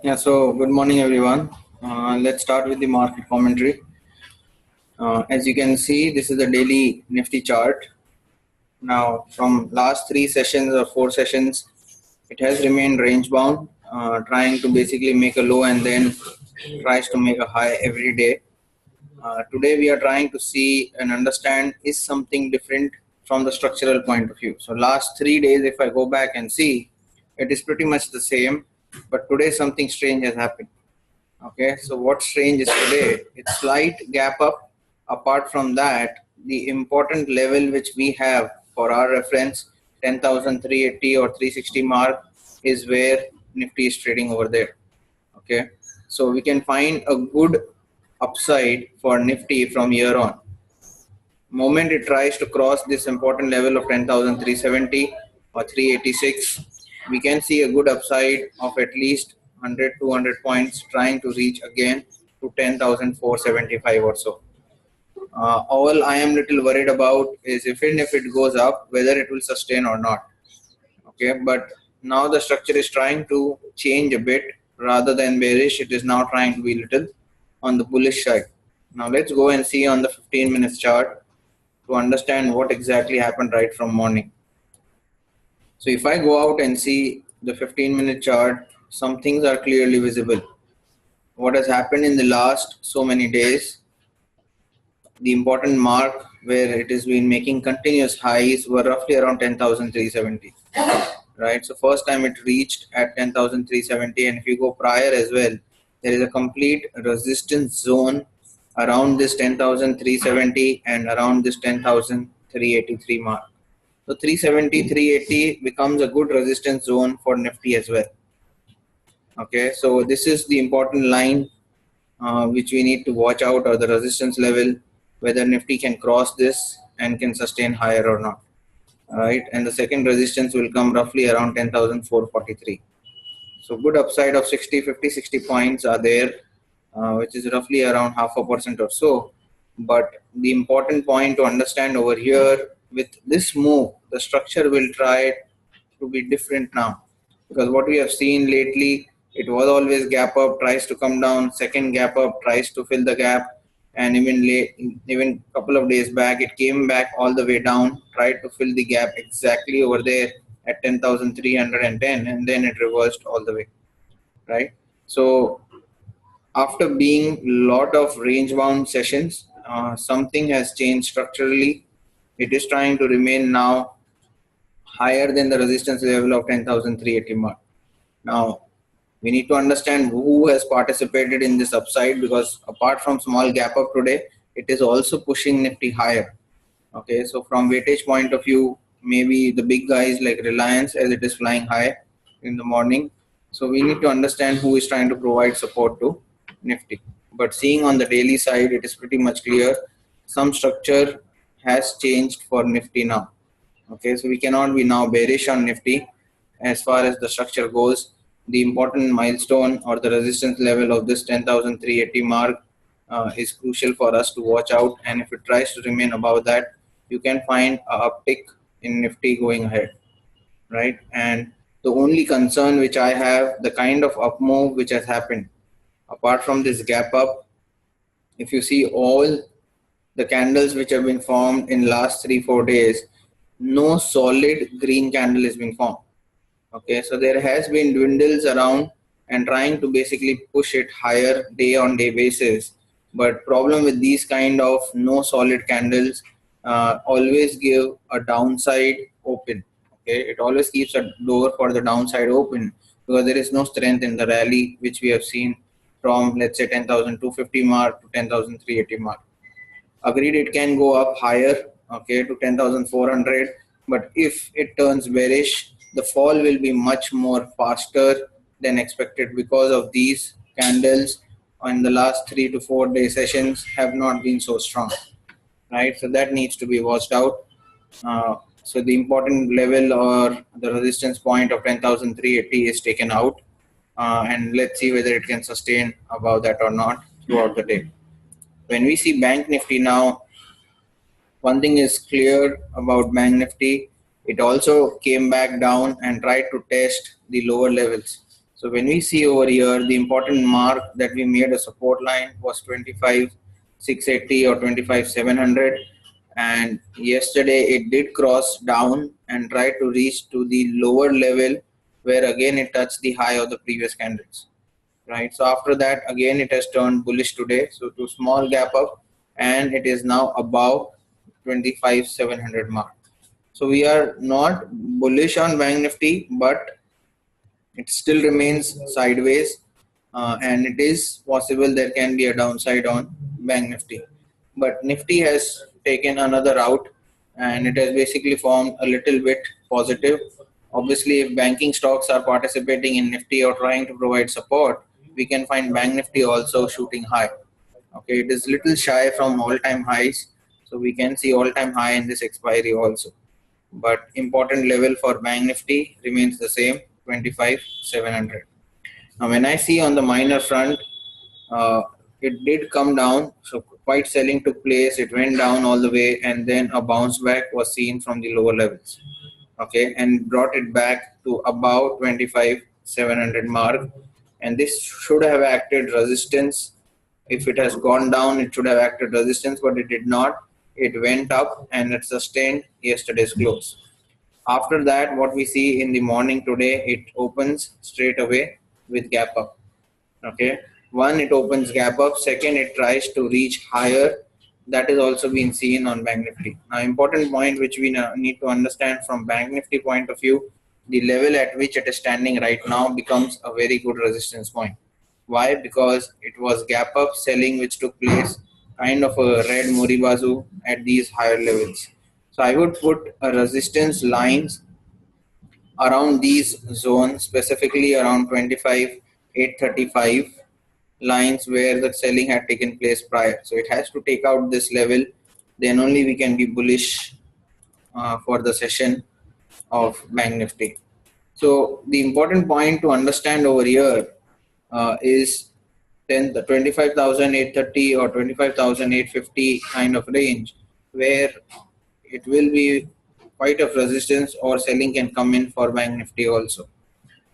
Yeah, so good morning everyone. Let's start with the market commentary. As you can see, this is the daily Nifty chart. Now, from last 3 sessions or 4 sessions, it has remained range bound, trying to basically make a low and then tries to make a high every day. Today, we are trying to see and understand is something different from the structural point of view. So, last 3 days, if I go back and see, it is pretty much the same, but today something strange has happened. Okay, so what's strange is today it's slight gap up. Apart from that, the important level which we have for our reference 10,380 or 360 mark is where Nifty is trading over there. Okay, so we can find a good upside for Nifty from here on. Moment it tries to cross this important level of 10,370 or 386, we can see a good upside of at least 100 200 points trying to reach again to 10,475 or so. All I am little worried about is even if it goes up, whether it will sustain or not. Okay, but now the structure is trying to change a bit rather than bearish. It is now trying to be little on the bullish side. Now let's go and see on the 15 minutes chart to understand what exactly happened right from morning. So if I go out and see the 15-minute chart, some things are clearly visible. What has happened in the last so many days, the important mark where it has been making continuous highs were roughly around 10,370. Right, so first time it reached at 10,370, and if you go prior as well, there is a complete resistance zone around this 10,370 and around this 10,383 mark. So 370, 380 becomes a good resistance zone for Nifty as well. Okay, so this is the important line which we need to watch out, or the resistance level, whether Nifty can cross this and can sustain higher or not. Right, and the second resistance will come roughly around 10,443. So good upside of 60, 50, 60 points are there, which is roughly around 0.5% or so. But the important point to understand over here, with this move, the structure will try to be different now. Because what we have seen lately, it was always gap up, tries to come down, second gap up, tries to fill the gap. And even couple of days back, it came back all the way down, tried to fill the gap exactly over there at 10,310, and then it reversed all the way, right? So after being lot of range bound sessions, something has changed structurally. It is trying to remain now higher than the resistance level of 10,380 mark. Now we need to understand who has participated in this upside, because apart from small gap up today, it is also pushing Nifty higher. Okay, so from weightage point of view, maybe the big guys like Reliance, as it is flying high in the morning. So we need to understand who is trying to provide support to Nifty. But seeing on the daily side, it is pretty much clear some structure has changed for Nifty now. Okay, so we cannot be now bearish on Nifty as far as the structure goes. The important milestone or the resistance level of this 10,380 mark is crucial for us to watch out, and if it tries to remain above that, you can find a uptick in Nifty going ahead, right? And the only concern which I have, the kind of up move which has happened, apart from this gap up, if you see all the candles which have been formed in last 3-4 days, no solid green candle has been formed. Okay, so there has been dwindles around and trying to basically push it higher day on day basis. But problem with these kind of no solid candles, always give a downside open. Okay, it always keeps a door for the downside open, because there is no strength in the rally which we have seen from, let's say, 10,250 mark to 10,380 mark. Agreed, it can go up higher, okay, to 10,400, but if it turns bearish, the fall will be much more faster than expected, because of these candles on the last 3 to 4 day sessions have not been so strong, right? So that needs to be watched out. So the important level or the resistance point of 10,380 is taken out, and let's see whether it can sustain above that or not throughout the day. When we see Bank Nifty now, one thing is clear about Bank Nifty, it also came back down and tried to test the lower levels. So when we see over here, the important mark that we made a support line was 25,680 or 25,700, and yesterday it did cross down and try to reach to the lower level where again it touched the high of the previous candles, right? So after that again it has turned bullish today, so to small gap up, and it is now above 25,700 mark. So we are not bullish on Bank Nifty, but it still remains sideways, and it is possible there can be a downside on Bank Nifty. But Nifty has taken another route, and it has basically formed a little bit positive. Obviously, if banking stocks are participating in Nifty or trying to provide support, we can find Bank Nifty also shooting high. Okay, it is little shy from all-time highs, so we can see all-time high in this expiry also. But important level for Bank Nifty remains the same, 25,700. Now when I see on the minor front, it did come down, so quite selling took place, it went down all the way, and then a bounce back was seen from the lower levels, okay, and brought it back to about 25,700 mark, and this should have acted resistance. If it has gone down, it should have acted resistance, but it did not. It went up and it sustained yesterday's close. After that, what we see in the morning today, it opens straight away with gap up. Okay, one, it opens gap up. Second, it tries to reach higher. That is also been seen on Bank Nifty. Now, important point which we need to understand from Bank Nifty point of view, the level at which it is standing right now becomes a very good resistance point. Why? Because it was gap up selling which took place, kind of a red moribazu at these higher levels. So I would put a resistance lines around these zones, specifically around 25,835 lines where the selling had taken place prior. So it has to take out this level, then only we can be bullish for the session of Bank Nifty. So the important point to understand over here is then the 25,830 or 25,850 kind of range, where it will be quite of resistance or selling can come in for Bank Nifty also.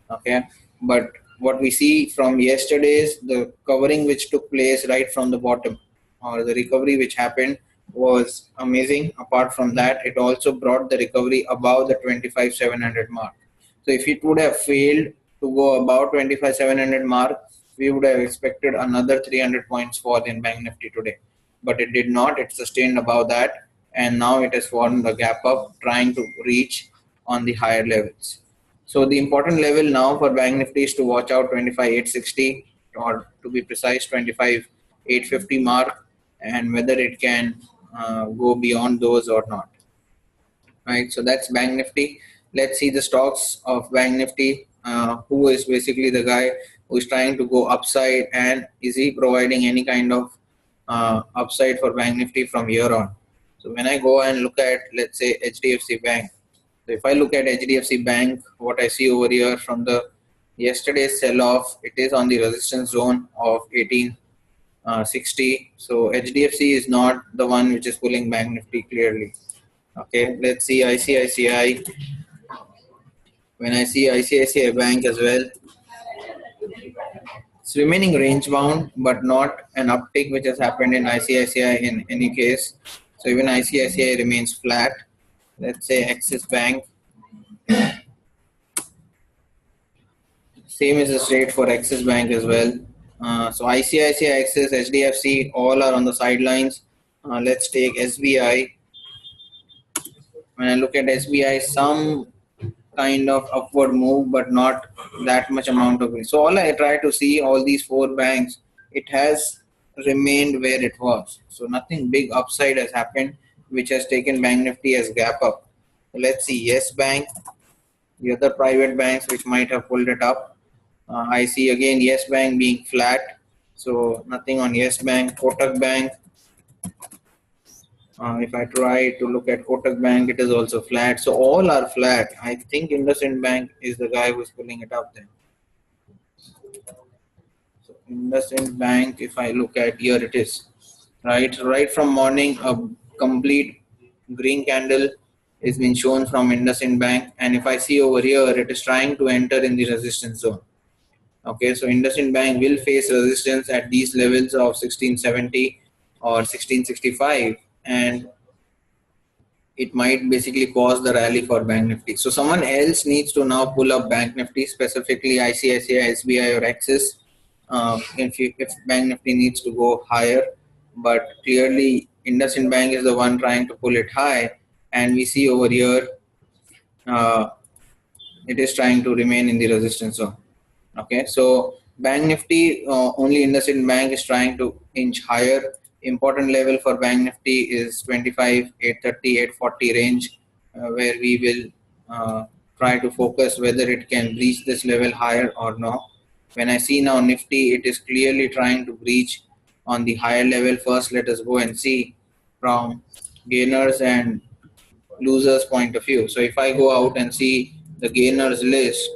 Okay, but what we see from yesterday's, the covering which took place right from the bottom, or the recovery which happened, was amazing. Apart from that, it also brought the recovery above the 25,700 mark. So if it would have failed to go above 25,700 mark, we would have expected another 300 points fall in Bank Nifty today, but it did not. It sustained above that, and now it has formed a gap up trying to reach on the higher levels. So the important level now for Bank Nifty is to watch out 25,860, or to be precise 25,850 mark, and whether it can go beyond those or not. Right, so that's Bank Nifty. Let's see the stocks of Bank Nifty. Who is basically the guy who is trying to go upside, and is he providing any kind of upside for Bank Nifty from here on? So when I go and look at, let's say, HDFC Bank, so if I look at HDFC Bank, what I see over here from the yesterday's sell-off, it is on the resistance zone of 1860. So HDFC is not the one which is pulling Bank Nifty clearly. Okay, let's see ICICI. When I see ICICI Bank as well, it's remaining range bound, but not an uptick which has happened in ICICI in any case. So even ICICI remains flat. Let's say Axis Bank. Same is the state for Axis Bank as well. So ICICI, Axis, HDFC, all are on the sidelines. Let's take SBI. When I look at SBI, some kind of upward move, but not that much amount of it. So all I try to see, all these four banks, it has remained where it was. So nothing big upside has happened, which has taken Bank Nifty as gap up. So let's see Yes Bank, the other private banks which might have pulled it up. I see again Yes Bank being flat. So nothing on Yes Bank. Kotak Bank. If I try to look at Kotak Bank, it is also flat. So all are flat. I think IndusInd Bank is the guy who is pulling it up there. So IndusInd Bank, if I look at here, it is right from morning, a complete green candle is been shown from IndusInd Bank. And if I see over here, it is trying to enter in the resistance zone. Okay, so IndusInd Bank will face resistance at these levels of 1670 or 1665, and it might basically cause the rally for Bank Nifty. So someone else needs to now pull up Bank Nifty, specifically ICICI, SBI or Axis, if Bank Nifty needs to go higher. But clearly IndusInd Bank is the one trying to pull it high, and we see over here it is trying to remain in the resistance zone. Okay, so Bank Nifty, only IndusInd Bank is trying to inch higher. Important level for Bank Nifty is 25, 830, 840 range, where we will try to focus whether it can breach this level higher or no. When I see now Nifty, it is clearly trying to breach on the higher level. First, let us go and see from gainers and losers point of view. So if I go out and see the gainers list,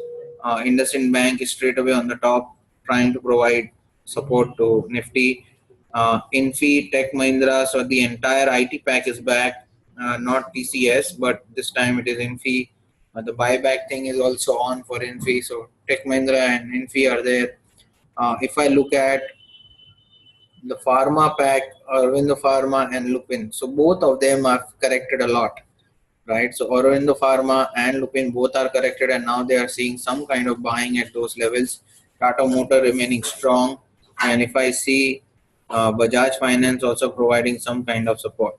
IndusInd Bank is straight away on the top, trying to provide support to Nifty. Infi, Tech Mahindra, so the entire IT pack is back, not TCS, but this time it is Infi. The buyback thing is also on for Infi, so Tech Mahindra and Infi are there. If I look at the Pharma pack, Aurobindo Pharma and Lupin, so both of them are corrected a lot. Right, so Aurobindo Pharma and Lupin both are corrected, and now they are seeing some kind of buying at those levels. Tata Motor remaining strong, and if I see Bajaj Finance also providing some kind of support.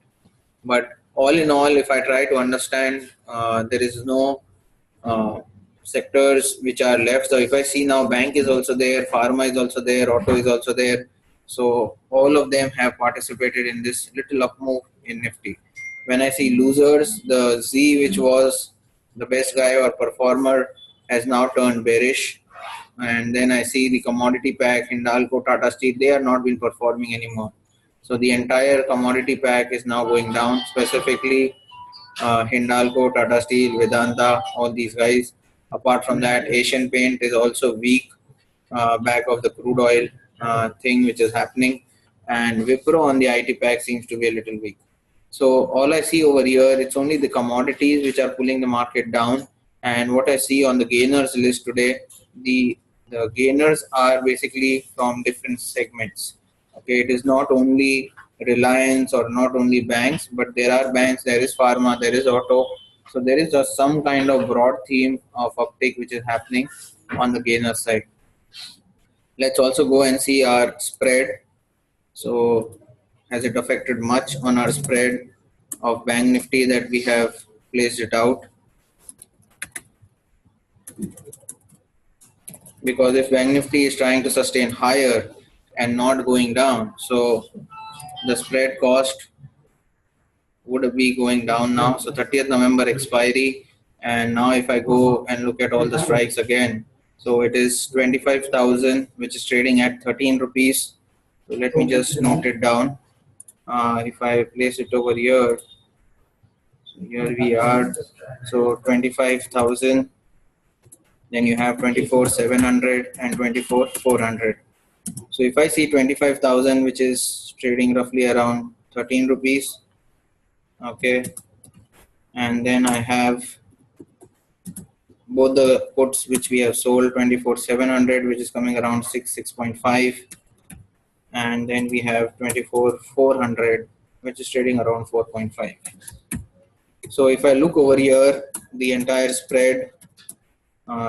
But all in all, if I try to understand, there is no sectors which are left. So if I see now, bank is also there, pharma is also there, auto is also there. So all of them have participated in this little up move in Nifty. When I see losers, the Z, which was the best guy or performer, has now turned bearish. And then I see the commodity pack, Hindalco, Tata Steel, they are not been performing anymore. So the entire commodity pack is now going down, specifically Hindalco, Tata Steel, Vedanta, all these guys. Apart from that, Asian Paint is also weak, back of the crude oil thing which is happening. And Wipro on the IT pack seems to be a little weak. So all I see over here, it's only the commodities which are pulling the market down. And what I see on the gainers list today, the gainers are basically from different segments. Okay, it is not only Reliance or not only banks, but there are banks, there is pharma, there is auto. So there is just some kind of broad theme of uptake which is happening on the gainer side. Let's also go and see our spread. So has it affected much on our spread of Bank Nifty that we have placed it out? Because if Bank Nifty is trying to sustain higher and not going down, so the spread cost would be going down now. So 30th November expiry, and now if I go and look at all the strikes again, so it is 25,000, which is trading at 13 rupees. So let me just note it down. If I place it over here, here we are. So 25,000. Then you have 24,700 and 24,400. So if I see 25,000, which is trading roughly around 13 rupees. Okay. And then I have both the puts which we have sold, 24,700, which is coming around 6.5. And then we have 24,400, which is trading around 4.5. So if I look over here, the entire spread,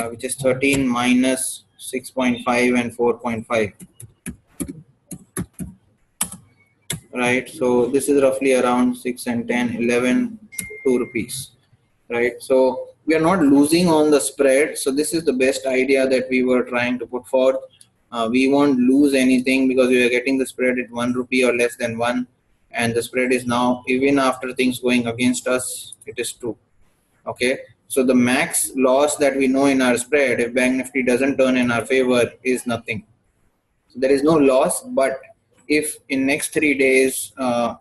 which is 13 minus 6.5 and 4.5. Right, so this is roughly around 6 and 10, 11, 2 rupees. Right, so we are not losing on the spread. So this is the best idea that we were trying to put forth. We won't lose anything because we are getting the spread at 1 rupee or less than 1, and the spread is now, even after things going against us, it is 2. Okay, so the max loss that we know in our spread, if Bank Nifty doesn't turn in our favor, is nothing. So there is no loss. But if in next 3 days,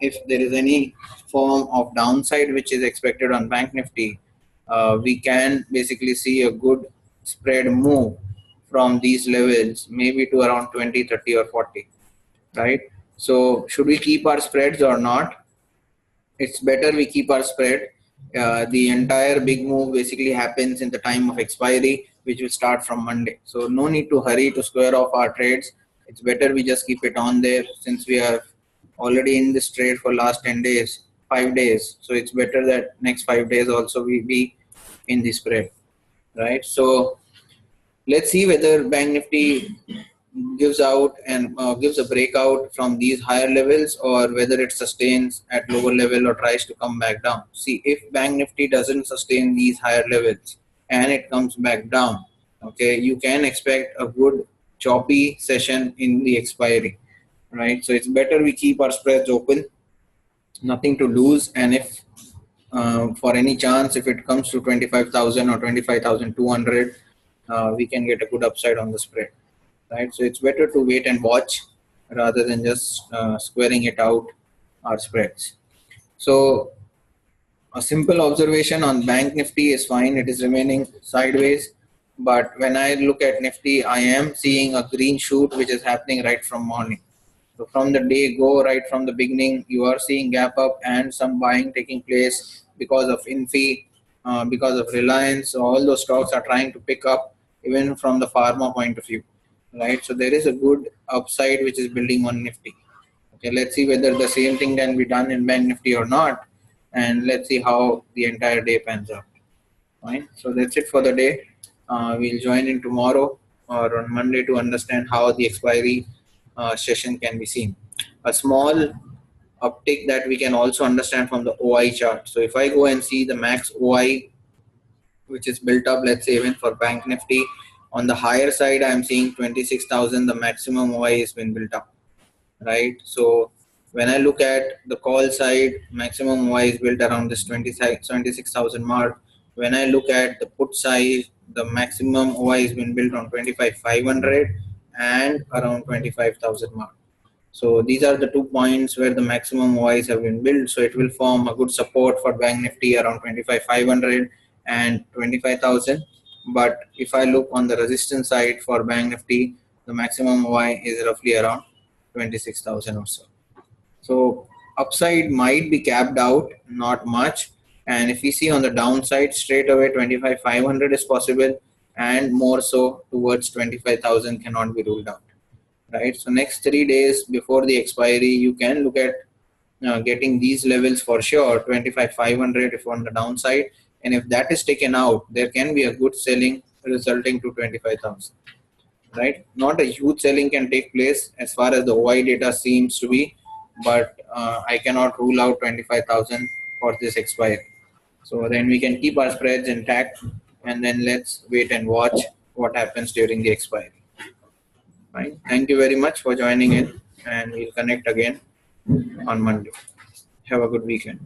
if there is any form of downside which is expected on Bank Nifty, we can basically see a good spread move from these levels, maybe to around 20, 30 or 40, right? So should we keep our spreads or not? It's better we keep our spread. The entire big move basically happens in the time of expiry. which will start from Monday. So no need to hurry to square off our trades. It's better we just keep it on there, since we are already in this trade for last 10 days, 5 days. So it's better that next 5 days also we be in the spread, right? So let's see whether Bank Nifty gives out and gives a breakout from these higher levels, or whether it sustains at lower level or tries to come back down. See, if Bank Nifty doesn't sustain these higher levels and it comes back down, okay, you can expect a good choppy session in the expiry, right? So it's better we keep our spreads open, nothing to lose. And if for any chance, if it comes to 25,000 or 25,200, we can get a good upside on the spread, right? So it's better to wait and watch rather than just squaring it out our spreads. So a simple observation on Bank Nifty is fine. It is remaining sideways. But when I look at Nifty, I am seeing a green shoot which is happening right from morning. So from the day go, right from the beginning, you are seeing gap up and some buying taking place because of Infi, because of Reliance. So all those stocks are trying to pick up even from the pharma point of view, right? So there is a good upside which is building on Nifty. Okay, let's see whether the same thing can be done in Bank Nifty or not, and let's see how the entire day pans out. Fine. So that's it for the day. We'll join in tomorrow or on Monday to understand how the expiry session can be seen. A small uptick that we can also understand from the OI chart. So if I go and see the max OI which is built up, let's say even for Bank Nifty, on the higher side I'm seeing 26,000, the maximum OI has been built up, right? So when I look at the call side, maximum OI is built around this 26,000 mark. When I look at the put side, the maximum OI has been built on 25,500 and around 25,000 mark. So these are the 2 points where the maximum OIs have been built. So it will form a good support for Bank Nifty around 25,500 and 25,000. But if I look on the resistance side for Bank Nifty, the maximum OI is roughly around 26,000 or so. So upside might be capped out, not much. And if we see on the downside, straight away 25,500 is possible, and more so towards 25,000 cannot be ruled out, right? So next 3 days before the expiry, you can look at getting these levels for sure, 25,500 if on the downside. And if that is taken out, there can be a good selling resulting to 25,000. Right? Not a huge selling can take place as far as the OI data seems to be, but I cannot rule out 25,000 for this expiry. So then we can keep our spreads intact, and then let's wait and watch what happens during the expiry. Fine. Thank you very much for joining in, and we'll connect again on Monday. Have a good weekend.